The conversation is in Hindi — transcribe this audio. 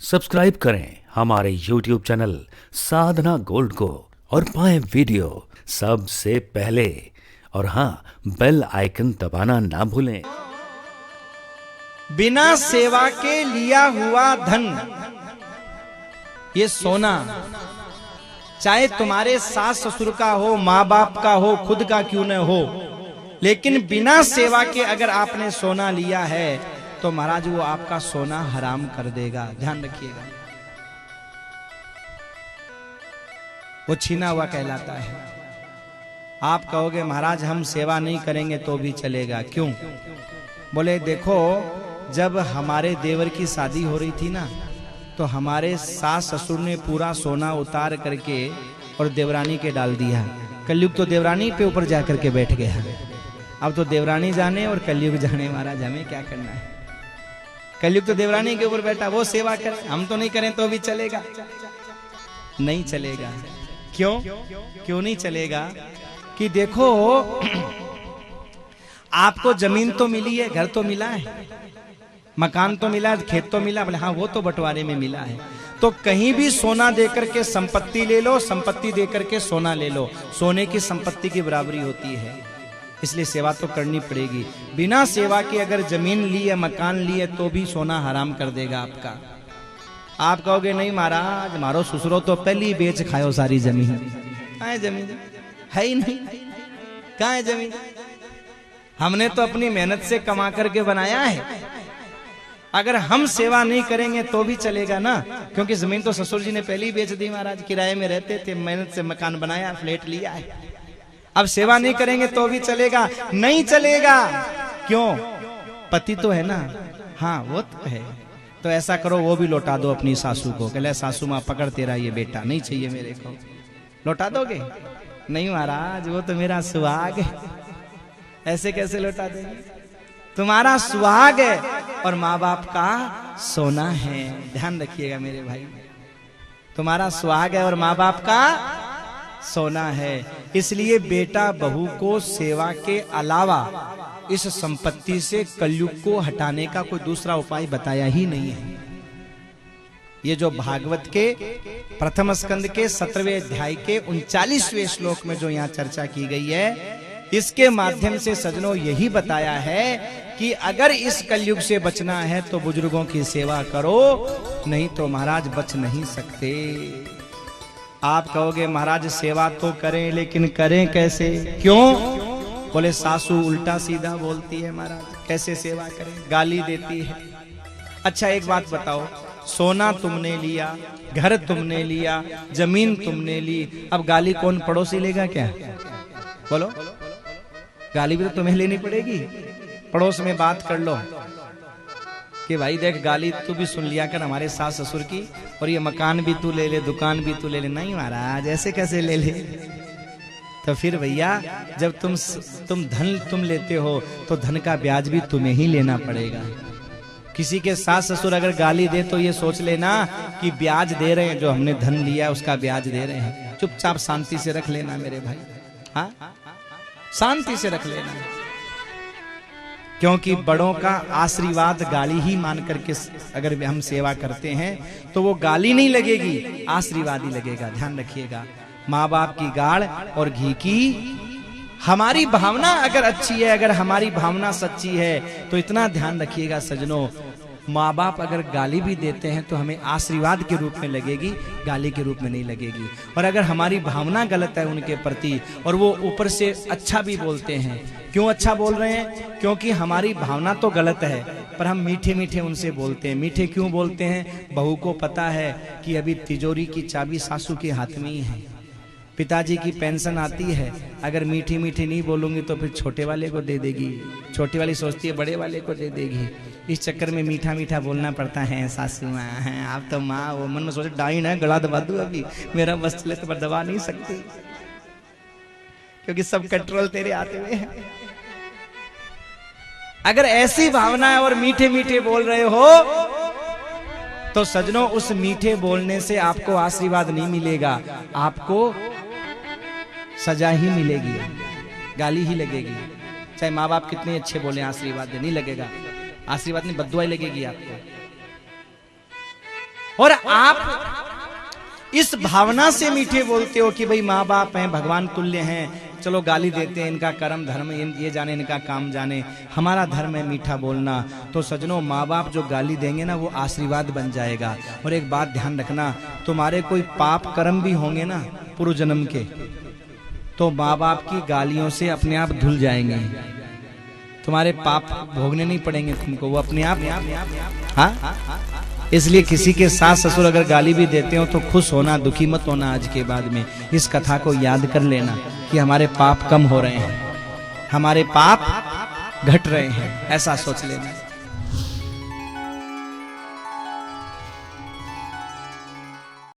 सब्सक्राइब करें हमारे YouTube चैनल साधना गोल्ड को और पाएं वीडियो सबसे पहले। और हाँ, बेल आइकन दबाना ना भूलें। बिना सेवा के लिया हुआ धन, ये सोना, चाहे तुम्हारे सास ससुर का हो, माँ बाप का हो, खुद का क्यों न हो, लेकिन बिना सेवा के अगर आपने सोना लिया है तो महाराज वो आपका सोना हराम कर देगा। ध्यान रखिएगा, वो छीना हुआ कहलाता है। आप कहोगे महाराज हम सेवा नहीं करेंगे तो भी चलेगा, क्यों? बोले देखो, जब हमारे देवर की शादी हो रही थी ना, तो हमारे सास ससुर ने पूरा सोना उतार करके और देवरानी के डाल दिया। कलयुग तो देवरानी पे ऊपर जाकर के बैठ गया। अब तो देवरानी जाने और कलयुग जाने, महाराज हमें क्या करना है। कलयुग तो देवरानी के ऊपर बैठा, वो सेवा करे, हम तो नहीं करें तो भी चलेगा? नहीं चलेगा। क्यों? क्यों नहीं चलेगा? कि देखो, आपको जमीन तो मिली है, घर तो मिला है, मकान तो मिला है, खेत तो मिला, बोले हाँ वो तो बंटवारे में मिला है। तो कहीं भी सोना देकर के संपत्ति ले लो, संपत्ति देकर के सोना ले लो, सोने की संपत्ति की बराबरी होती है। इसलिए सेवा तो करनी पड़ेगी। बिना सेवा के अगर जमीन ली है, मकान ली है, तो भी सोना हराम कर देगा आपका। आप कहोगे नहीं महाराज, मारो ससुरो तो पहले ही बेच खाओ सारी जमीन। कहाँ है जमीन? है ही नहीं। कहाँ है जमीन? हमने तो अपनी मेहनत से कमा करके बनाया है। अगर हम सेवा नहीं करेंगे तो भी चलेगा ना, क्योंकि जमीन तो ससुर जी ने पहले ही बेच दी। महाराज किराए में रहते थे, मेहनत से मकान बनाया, फ्लैट लिया है। अब सेवा नहीं करेंगे तो भी चलेगा? नहीं चलेगा। क्यों? पति तो है ना। हाँ वो तो है। तो ऐसा करो, वो भी लौटा दो अपनी सासू को। कहले सासू माँ पकड़ तेरा ये बेटा नहीं चाहिए मेरे को। लौटा दोगे? नहीं महाराज, वो तो मेरा सुहाग है। ऐसे कैसे लौटा देंगे? तुम्हारा सुहाग है और माँ बाप का सोना है। ध्यान रखिएगा मेरे भाई, तुम्हारा सुहाग है और माँ बाप का सोना है। इसलिए बेटा बहू को सेवा के अलावा इस संपत्ति से कलयुग को हटाने का कोई दूसरा उपाय बताया ही नहीं है। ये जो भागवत के प्रथम स्कंद के 17वें अध्याय के 39वें श्लोक में जो यहाँ चर्चा की गई है, इसके माध्यम से सज्जनों यही बताया है कि अगर इस कलयुग से बचना है तो बुजुर्गों की सेवा करो, नहीं तो महाराज बच नहीं सकते। आप कहोगे महाराज सेवा तो करें, लेकिन करें कैसे? क्यों? बोले सासू उल्टा सीधा बोलती है महाराज, कैसे सेवा करें? गाली देती है। अच्छा एक बात बताओ, सोना तुमने लिया, घर तुमने लिया, जमीन तुमने ली, अब गाली कौन पड़ोसी लेगा क्या? बोलो, गाली भी तो तुम्हें लेनी पड़ेगी। पड़ोस में बात कर लो कि भाई देख, गाली तू भी सुन लिया कर हमारे सास ससुर की, और ये मकान भी तू ले ले, दुकान भी तू ले ले। नहीं महाराज, ऐसे कैसे ले ले? तो फिर भैया, जब तुम धन तुम लेते हो तो धन का ब्याज भी तुम्हें ही लेना पड़ेगा। किसी के सास ससुर अगर गाली दे तो ये सोच लेना कि ब्याज दे रहे हैं, जो हमने धन लिया उसका ब्याज दे रहे हैं। चुपचाप शांति से रख लेना मेरे भाई, हाँ शांति से रख लेना, क्योंकि बड़ों का आशीर्वाद गाली ही मान करके अगर हम सेवा करते हैं तो वो गाली नहीं लगेगी, आशीर्वाद ही लगेगा। ध्यान रखिएगा, माँ बाप की गाड़ और घी की हमारी भावना अगर अच्छी है, अगर हमारी भावना सच्ची है, तो इतना ध्यान रखिएगा सज्जनों, माँ बाप अगर गाली भी देते हैं तो हमें आशीर्वाद के रूप में लगेगी, गाली के रूप में नहीं लगेगी। और अगर हमारी भावना गलत है उनके प्रति और वो ऊपर से अच्छा भी बोलते हैं, क्यों अच्छा बोल रहे हैं? क्योंकि हमारी भावना तो गलत है, पर हम मीठे मीठे उनसे बोलते हैं। मीठे क्यों बोलते हैं? बहू को पता है कि अभी तिजोरी की चाबी सासू के हाथ में ही है, पिताजी की पेंशन आती है, अगर मीठी मीठी नहीं बोलूंगी तो फिर छोटे वाले को दे देगी, छोटी वाली सोचती है बड़े वाले को दे देगी। इस चक्कर में मीठा मीठा बोलना पड़ता है। सासू माँ है, आप तो माँ, वो मन में सोचे डाइन है, गला दबा दूं, अभी मेरा बस चले तो पर दबा नहीं सकती, क्योंकि सब कंट्रोल तेरे आते हुए हैं। अगर ऐसी भावना है और मीठे मीठे बोल रहे हो तो सज्जनों, उस मीठे बोलने से आपको आशीर्वाद नहीं मिलेगा, आपको सजा ही मिलेगी, गाली ही लगेगी। चाहे माँ बाप कितने अच्छे बोले, आशीर्वाद नहीं लगेगा, आशीर्वाद नहीं बद्दुआ ही लगेगी आपको। और आप इस भावना से मीठे बोलते हो कि भाई माँ बाप हैं, भगवान तुल्य हैं, चलो गाली देते हैं, इनका कर्म धर्म ये जाने, इनका काम जाने, हमारा धर्म है मीठा बोलना। तो सजनों, माँ बाप जो गाली देंगे ना वो आशीर्वाद बन जाएगा। और एक बात ध्यान रखना, तुम्हारे कोई पाप कर्म भी होंगे ना पूर्व जन्म के, तो माँ बाप की गालियों से अपने आप धुल जाएंगे, तुम्हारे पाप भोगने नहीं पड़ेंगे तुमको, वो अपने आप। हाँ, इसलिए किसी के सास ससुर अगर गाली भी देते हो तो खुश होना, दुखी मत होना। आज के बाद में इस कथा को याद कर लेना कि हमारे पाप कम हो रहे हैं, हमारे पाप घट रहे हैं, ऐसा सोच लेना।